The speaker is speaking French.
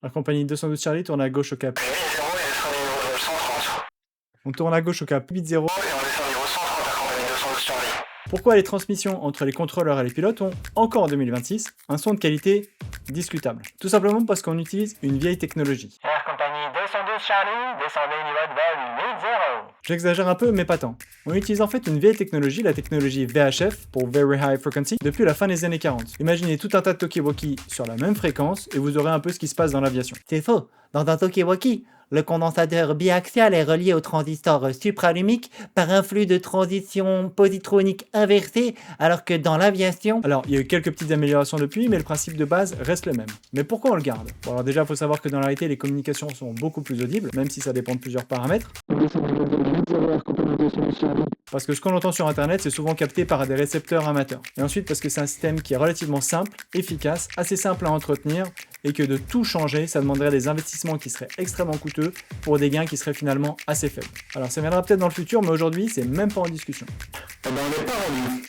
La compagnie 212 Charlie tourne à gauche au cap. 80 et descend niveau 130. On tourne à gauche au cap 80. Et on descend niveau 130 à compagnie 212 Charlie. Pourquoi les transmissions entre les contrôleurs et les pilotes ont, encore en 2026, un son de qualité discutable? Tout simplement parce qu'on utilise une vieille technologie. Air compagnie 212 Charlie, descendez niveau de vol 80. J'exagère un peu, mais pas tant. On utilise en fait une vieille technologie, la technologie VHF, pour Very High Frequency, depuis la fin des années 40. Imaginez tout un tas de talkie-walkie sur la même fréquence, et vous aurez un peu ce qui se passe dans l'aviation. C'est faux. Dans un talkie-walkie, le condensateur biaxial est relié au transistor supralumique par un flux de transition positronique inversé, alors que dans l'aviation... Alors, il y a eu quelques petites améliorations depuis, mais le principe de base reste le même. Mais pourquoi on le garde? Bon, alors déjà, il faut savoir que dans la réalité, les communications sont beaucoup plus audibles, même si ça dépend de plusieurs paramètres. Parce que ce qu'on entend sur Internet, c'est souvent capté par des récepteurs amateurs. Et ensuite, parce que c'est un système qui est relativement simple, efficace, assez simple à entretenir, et que de tout changer, ça demanderait des investissements qui seraient extrêmement coûteux pour des gains qui seraient finalement assez faibles. Alors ça viendra peut-être dans le futur, mais aujourd'hui, c'est même pas en discussion. On n'est pas rendu.